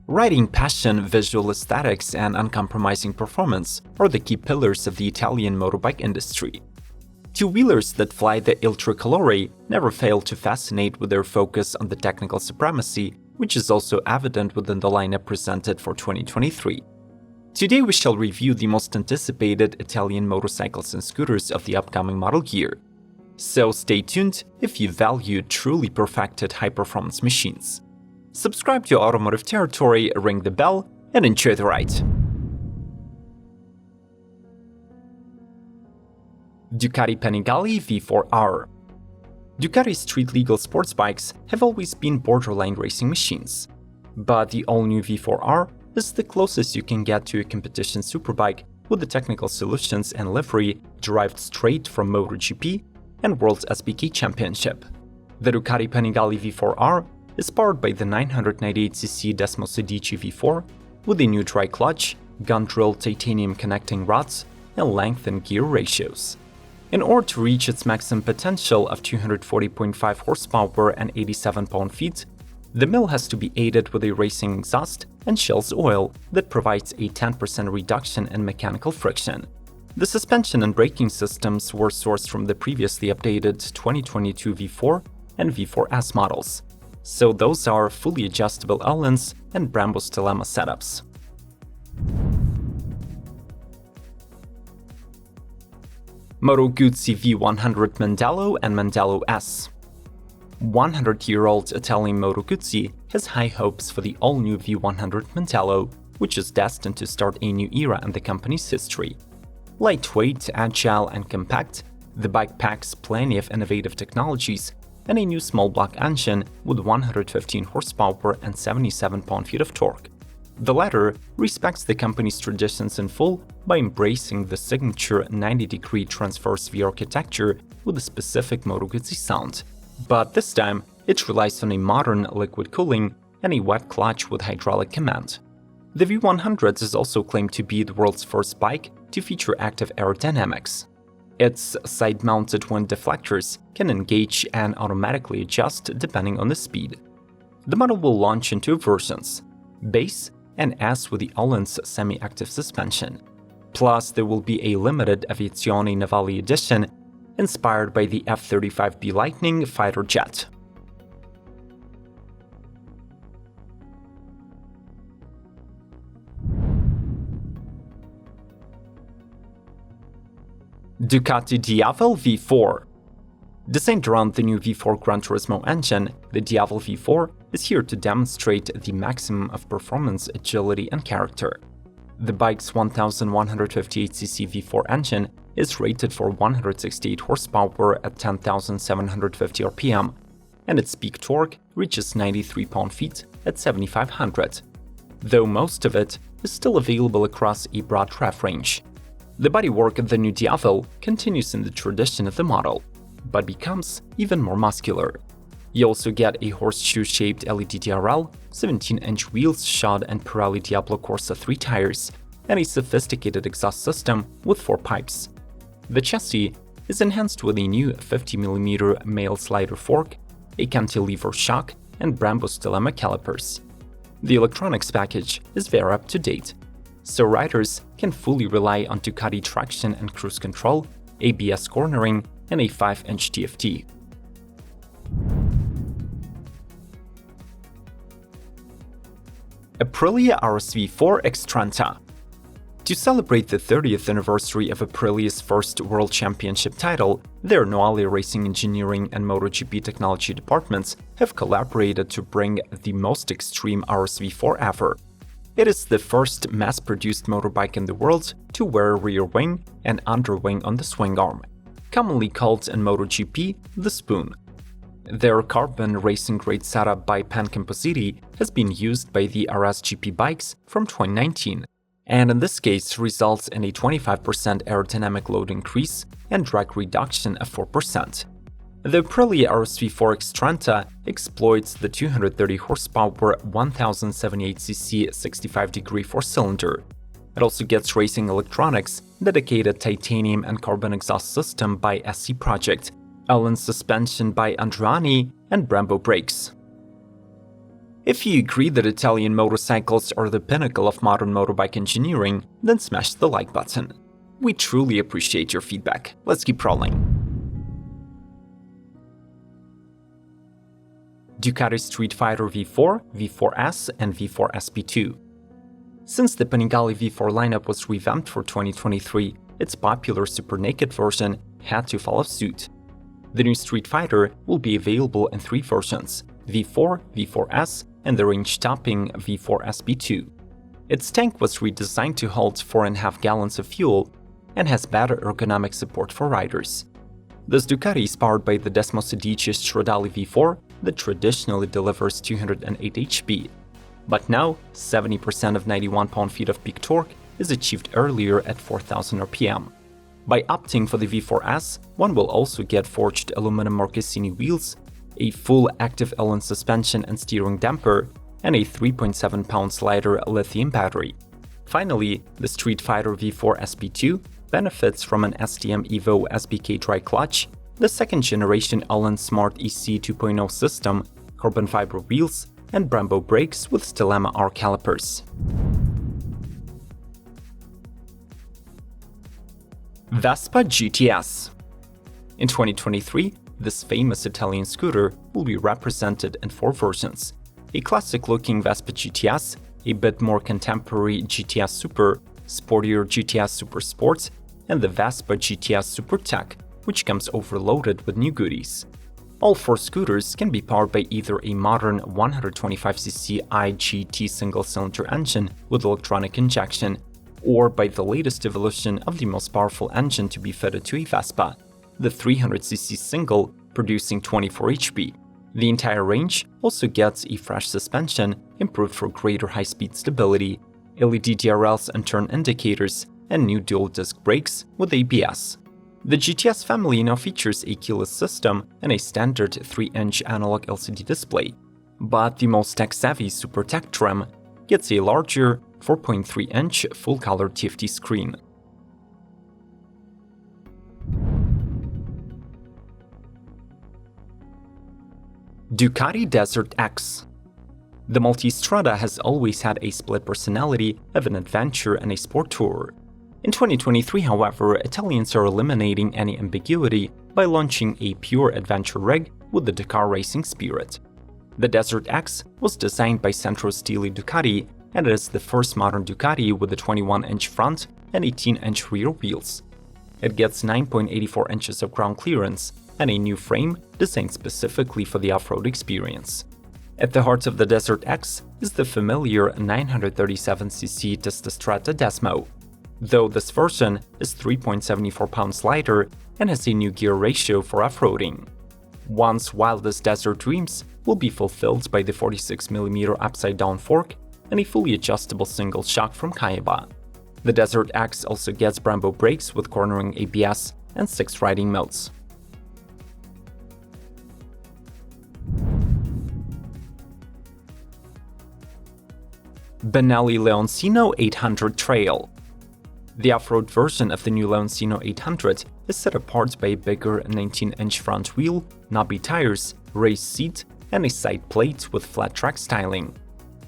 Riding passion, visual aesthetics, and uncompromising performance are the key pillars of the Italian motorbike industry. Two-wheelers that fly the Il Tricolore never fail to fascinate with their focus on the technical supremacy, which is also evident within the lineup presented for 2023. Today we shall review the most anticipated Italian motorcycles and scooters of the upcoming model year. So stay tuned if you value truly perfected high-performance machines. Subscribe to Automotive Territory, ring the bell, and enjoy the ride! Ducati Panigale V4 R. Ducati street-legal sports bikes have always been borderline racing machines. But the all-new V4 R is the closest you can get to a competition superbike with the technical solutions and livery derived straight from MotoGP and WorldSBK Championship. The Ducati Panigale V4 R is powered by the 998cc Desmosedici V4 with a new dry clutch, gun-drilled titanium connecting rods, and lengthened gear ratios. In order to reach its maximum potential of 240.5 horsepower and 87 pound-feet, the mill has to be aided with a racing exhaust and Shell's oil that provides a 10% reduction in mechanical friction. The suspension and braking systems were sourced from the previously updated 2022 V4 and V4S models, so those are fully adjustable Öhlins and Brembo's Dilemma setups. Moto Guzzi V100 Mandello and Mandello S. 100-year-old Italian Moto Guzzi has high hopes for the all-new V100 Mandello, which is destined to start a new era in the company's history. Lightweight, agile, and compact, the bike packs plenty of innovative technologies and a new small block engine with 115 horsepower and 77 pound-feet of torque. The latter respects the company's traditions in full by embracing the signature 90-degree transverse V-architecture with a specific Moto Guzzi sound. But this time, it relies on a modern liquid cooling and a wet clutch with hydraulic command. The V100 is also claimed to be the world's first bike to feature active aerodynamics. Its side-mounted wind deflectors can engage and automatically adjust depending on the speed. The model will launch in two versions, base and S with the Öhlins semi-active suspension. Plus, there will be a limited Aviazione Navale edition inspired by the F-35B Lightning fighter jet. Ducati Diavel V4. Designed around the new V4 Gran Turismo engine, the Diavel V4 is here to demonstrate the maximum of performance, agility, and character. The bike's 1158cc V4 engine is rated for 168 horsepower at 10,750 rpm, and its peak torque reaches 93 pound-feet at 7,500, though most of it is still available across a broad rev range. The bodywork of the new Diavel continues in the tradition of the model, but becomes even more muscular. You also get a horseshoe-shaped LED DRL, 17-inch wheels shod in Pirelli Diablo Corsa 3 tires, and a sophisticated exhaust system with 4 pipes. The chassis is enhanced with a new 50mm male slider fork, a cantilever shock, and Brembo's Dilemma calipers. The electronics package is very up-to-date, so riders can fully rely on Ducati traction and cruise control, ABS cornering, and a 5-inch TFT. Aprilia RS-V4 XTrenta. To celebrate the 30th anniversary of Aprilia's first World Championship title, their Noale Racing Engineering and MotoGP Technology departments have collaborated to bring the most extreme RS-V4 ever. It is the first mass-produced motorbike in the world to wear a rear wing and underwing on the swing arm, commonly called in MotoGP the spoon. Their carbon racing-grade setup by Pan Compositi has been used by the RSGP bikes from 2019, and in this case results in a 25% aerodynamic load increase and drag reduction of 4%. The Aprilia RS-V4 XTrenta exploits the 230 horsepower 1078cc 65-degree 4-cylinder. It also gets racing electronics, dedicated titanium and carbon exhaust system by SC Project, Öhlins suspension by Andreani, and Brembo brakes. If you agree that Italian motorcycles are the pinnacle of modern motorbike engineering, then smash the like button. We truly appreciate your feedback. Let's keep rolling. Ducati Streetfighter V4, V4S, and V4 SP2. Since the Panigale V4 lineup was revamped for 2023, its popular super naked version had to follow suit. The new Streetfighter will be available in 3 versions: V4, V4S, and the range-topping V4 SP2. Its tank was redesigned to hold 4.5 gallons of fuel and has better ergonomic support for riders. This Ducati is powered by the Desmosedici Stradale V4 that traditionally delivers 208 HP. But now, 70% of 91 pound-feet of peak torque is achieved earlier at 4000 RPM. By opting for the V4S, one will also get forged aluminum Marchesini wheels, a full active Allen suspension and steering damper, and a 3.7 pounds lighter lithium battery. Finally, the Streetfighter V4 SP2 benefits from an STM Evo SBK dry clutch, the second-generation Allen Smart EC 2.0 system, carbon fiber wheels, and Brembo brakes with Stelema R calipers. Vespa GTS. In 2023, this famous Italian scooter will be represented in 4 versions: a classic-looking Vespa GTS, a bit more contemporary GTS Super, sportier GTS Super Sports, and the Vespa GTS Super Tech, which comes overloaded with new goodies. All 4 scooters can be powered by either a modern 125cc IGT single-cylinder engine with electronic injection, or by the latest evolution of the most powerful engine to be fitted to a Vespa, the 300cc single, producing 24 HP. The entire range also gets a fresh suspension, improved for greater high-speed stability, LED DRLs and turn indicators, and new dual-disc brakes with ABS. The GTS family now features a keyless system and a standard 3-inch analog LCD display, but the most tech-savvy Super Tech trim gets a larger 4.3-inch full-color TFT screen. Ducati DesertX. The Multistrada has always had a split personality of an adventure and a sport tourer. In 2023, however, Italians are eliminating any ambiguity by launching a pure adventure rig with the Dakar racing spirit. The DesertX was designed by Centro Stile Ducati, and it is the first modern Ducati with a 21-inch front and 18-inch rear wheels. It gets 9.84 inches of ground clearance and a new frame designed specifically for the off-road experience. At the heart of the DesertX is the familiar 937cc Strada Desmo, though this version is 3.74 pounds lighter and has a new gear ratio for off-roading. One's wildest desert dreams will be fulfilled by the 46mm upside-down fork and a fully adjustable single shock from Kayaba. The DesertX also gets Brembo brakes with cornering ABS and 6 riding modes. Benelli Leoncino 800 Trail. The off-road version of the new Leoncino 800 is set apart by a bigger 19-inch front wheel, knobby tires, raised seat, and a side plate with flat track styling.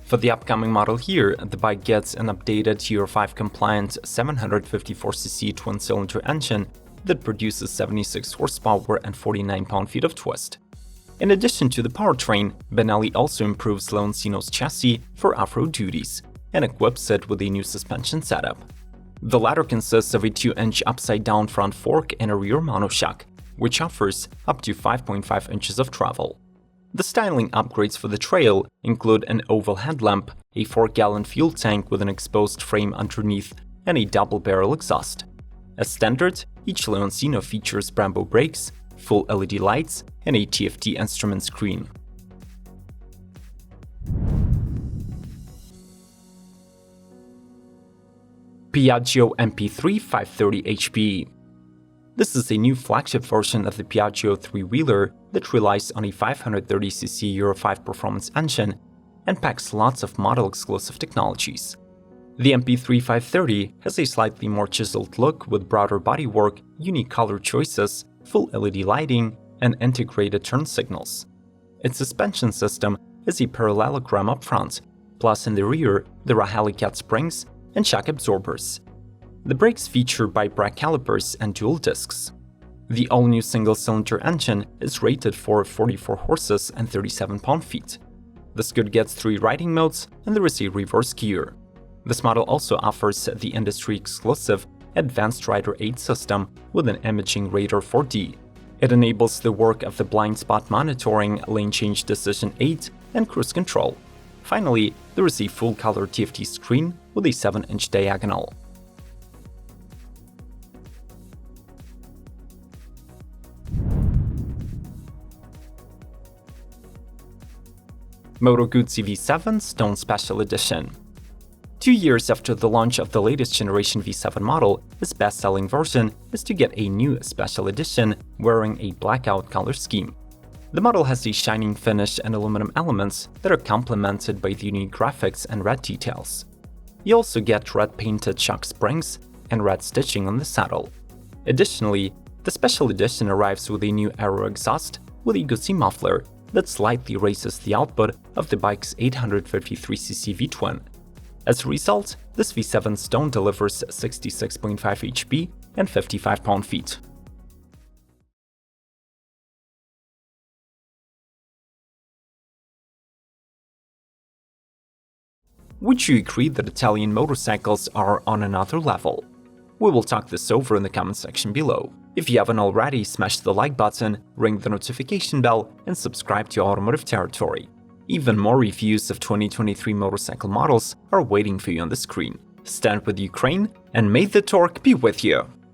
For the upcoming model year, the bike gets an updated Euro 5 compliant 754cc twin-cylinder engine that produces 76 horsepower and 49 pound-feet of twist. In addition to the powertrain, Benelli also improves Leoncino's chassis for off-road duties and equips it with a new suspension setup. The latter consists of a 2-inch upside-down front fork and a rear monoshock, which offers up to 5.5 inches of travel. The styling upgrades for the Trail include an oval headlamp, a 4-gallon fuel tank with an exposed frame underneath, and a double-barrel exhaust. As standard, each Leoncino features Brembo brakes, full LED lights, and a TFT instrument screen. Piaggio MP3 530 HP. This is a new flagship version of the Piaggio 3-wheeler that relies on a 530cc Euro 5 performance engine and packs lots of model-exclusive technologies. The MP3 530 has a slightly more chiseled look with broader bodywork, unique color choices, full LED lighting, and integrated turn signals. Its suspension system is a parallelogram up front, plus in the rear there are helicat springs and shock absorbers. The brakes feature bi-brake calipers and dual discs. The all-new single-cylinder engine is rated for 44 horses and 37 pound-feet. The scooter gets 3 riding modes and there is a reverse gear. This model also offers the industry-exclusive Advanced Rider Aid system with an imaging radar 4D. It enables the work of the blind spot monitoring, lane change decision aid, and cruise control. Finally, there is a full-color TFT screen with a 7-inch diagonal. Moto Guzzi V7 Stone Special Edition. 2 years after the launch of the latest generation V7 model, its best-selling version is to get a new special edition wearing a blackout color scheme. The model has a shining finish and aluminum elements that are complemented by the unique graphics and red details. You also get red-painted shock springs and red stitching on the saddle. Additionally, the special edition arrives with a new aero exhaust with a Guzzi muffler that slightly raises the output of the bike's 853cc V-twin. As a result, this V7 Stone delivers 66.5 HP and 55 pound-feet. Would you agree that Italian motorcycles are on another level? We will talk this over in the comment section below. If you haven't already, smash the like button, ring the notification bell, and subscribe to Automotive Territory. Even more reviews of 2023 motorcycle models are waiting for you on the screen. Stand with Ukraine, and may the torque be with you!